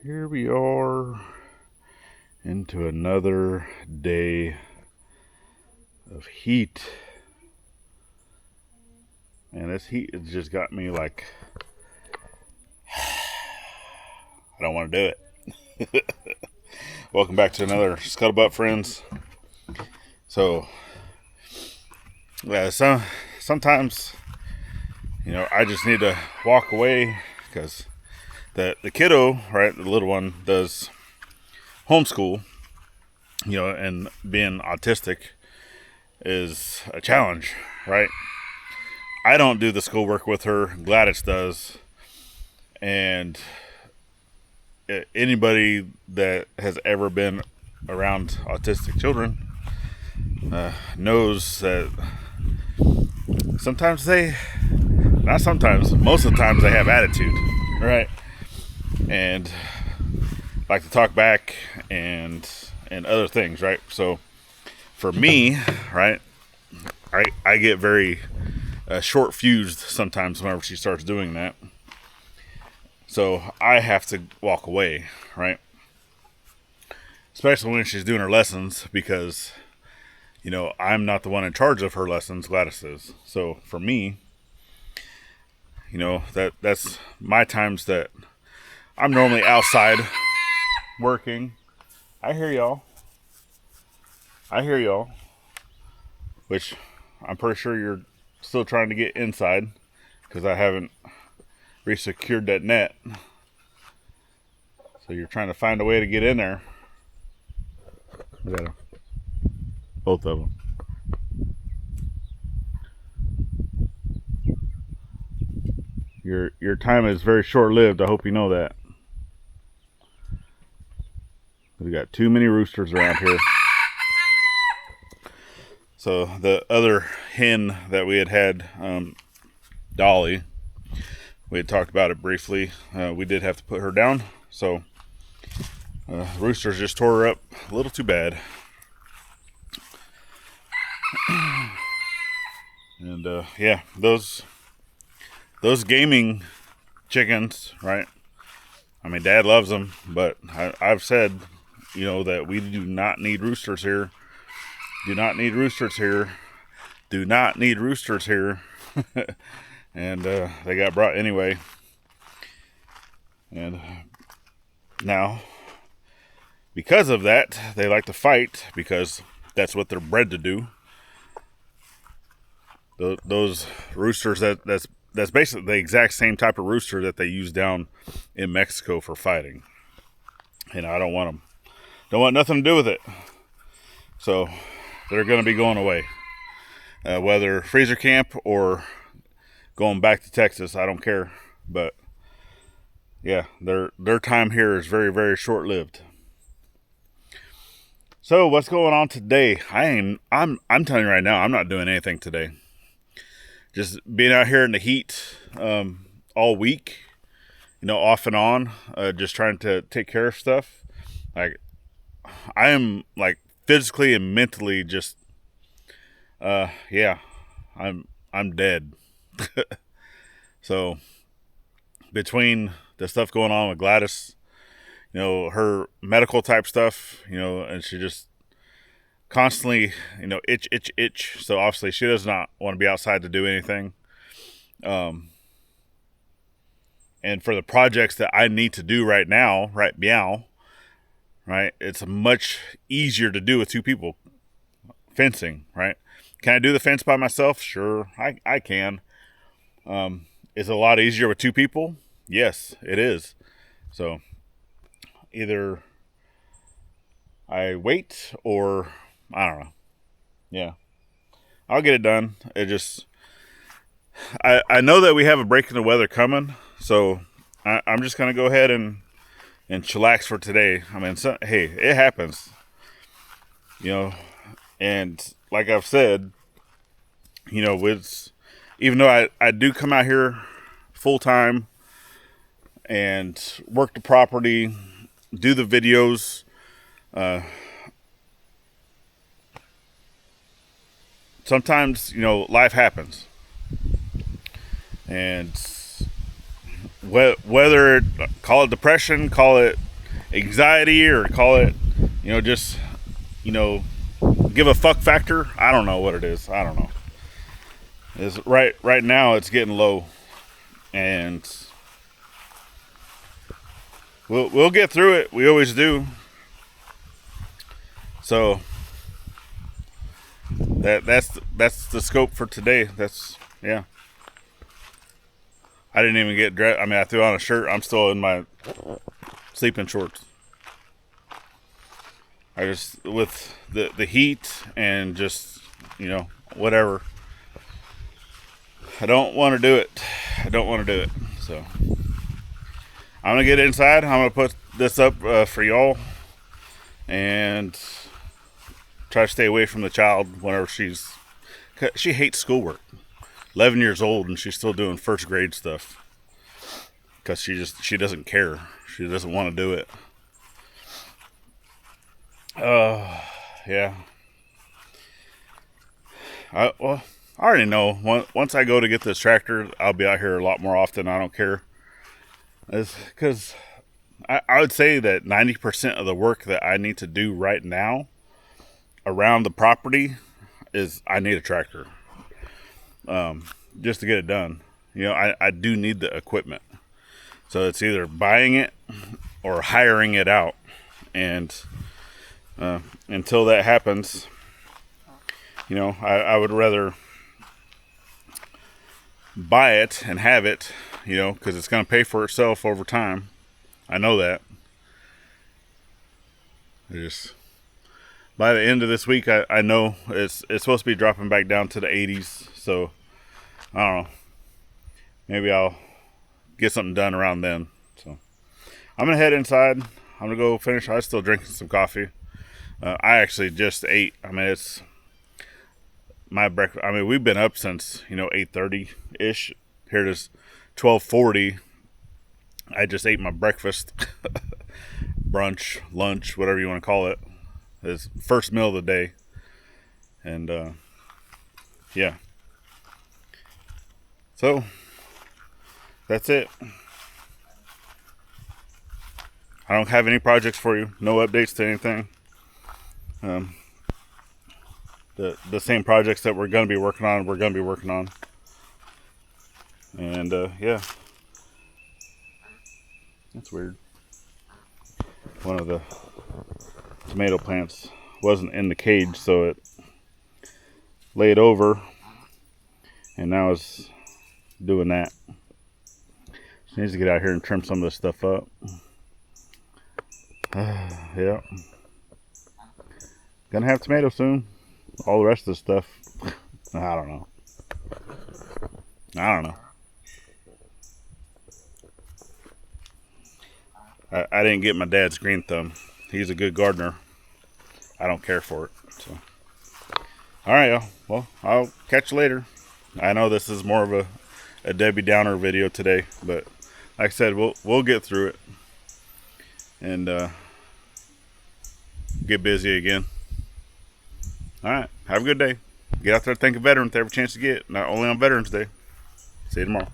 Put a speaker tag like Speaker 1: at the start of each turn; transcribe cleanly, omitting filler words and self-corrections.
Speaker 1: Here we are into another day of heat. And this heat has just got me like, I don't want to do it. Welcome back to another Scuttlebutt, friends. So, sometimes, I just need to walk away because the kiddo, right, the little one, does homeschool, and being autistic is a challenge, right? I don't do the schoolwork with her. Gladys does. And anybody that has ever been around autistic children knows that most of the times they have attitude, right? And like to talk back and other things, right? So for me, right, I get very short fused sometimes whenever she starts doing that. So I have to walk away, right? Especially when she's doing her lessons, because I'm not the one in charge of her lessons, Gladys is. So for me, that's my times that I'm normally outside working. I hear y'all. Which I'm pretty sure you're still trying to get inside because I haven't resecured that net. So you're trying to find a way to get in there. Look at them. Both of them. Your time is very short-lived. I hope you know that. We got too many roosters around here. So the other hen that we had, Dolly, we had talked about it briefly. We did have to put her down. So roosters just tore her up a little too bad. And yeah, those gaming chickens, right? I mean, Dad loves them, but I've said, that we do not need roosters here. Do not need roosters here. Do not need roosters here. And they got brought anyway. And now, because of that, they like to fight because that's what they're bred to do. Those roosters, that's basically the exact same type of rooster that they use down in Mexico for fighting. And I don't want them. Don't want nothing to do with it. So they're going to be going away. Whether freezer camp or going back to Texas, I don't care. But yeah, their time here is very, very short-lived. So what's going on today? I'm telling you right now, I'm not doing anything today. Just being out here in the heat all week, off and on, just trying to take care of stuff. Like, I am like physically and mentally just, yeah, I'm dead. So between the stuff going on with Gladys, her medical type stuff, and she just constantly, itch. So obviously she does not want to be outside to do anything. And for the projects that I need to do right now, right meow, right, it's much easier to do with two people. Fencing, right? Can I do the fence by myself? Sure, I can. Is it a lot easier with two people? Yes, it is. So either I wait or I don't know. Yeah, I'll get it done. It just, I know that we have a break in the weather coming, so I'm just gonna go ahead and chillax for today. I mean, hey, it happens, and like I've said, with, even though I do come out here full time and work the property, do the videos, sometimes, life happens. And whether call it depression, call it anxiety, or call it, just, give a fuck factor. I don't know what it is. I don't know. It's right now it's getting low, and we'll get through it. We always do. So that's the scope for today. Yeah. I didn't even get dressed. I mean, I threw on a shirt. I'm still in my sleeping shorts. I just, with the heat and just, whatever. I don't want to do it. So I'm going to get inside. I'm going to put this up for y'all and try to stay away from the child whenever she hates schoolwork. 11 years old and she's still doing first grade stuff because she doesn't care. She doesn't want to do it. Yeah. I already know once I go to get this tractor, I'll be out here a lot more often. I don't care. It's because I would say that 90% of the work that I need to do right now around the property is I need a tractor. Just to get it done. I do need the equipment. So it's either buying it or hiring it out. And until that happens, I would rather buy it and have it, because it's going to pay for itself over time. I know that. By the end of this week, I know it's supposed to be dropping back down to the 80s. So I don't know. Maybe I'll get something done around then. So I'm going to head inside. I'm going to go finish. I'm still drinking some coffee. I actually just ate. I mean, it's my breakfast. I mean, we've been up since, 8:30-ish. Here it is 12:40. I just ate my breakfast. Brunch, lunch, whatever you want to call it. It's first meal of the day. And, yeah. So that's it. I don't have any projects for you. No updates to anything. The same projects that we're going to be working on, And, yeah. That's weird. One of the tomato plants wasn't in the cage, so it laid over. And now it's doing that. She needs to get out here and trim some of this stuff up. Yeah. Gonna have tomatoes soon. All the rest of the stuff, I don't know. I didn't get my dad's green thumb. He's a good gardener. I don't care for it. So, all right, y'all. Well, I'll catch you later. I know this is more of a Debbie Downer video today, but like I said, we'll get through it and get busy again. All right, have a good day. Get out there, think of veterans every chance you get. Not only on Veterans Day. See you tomorrow.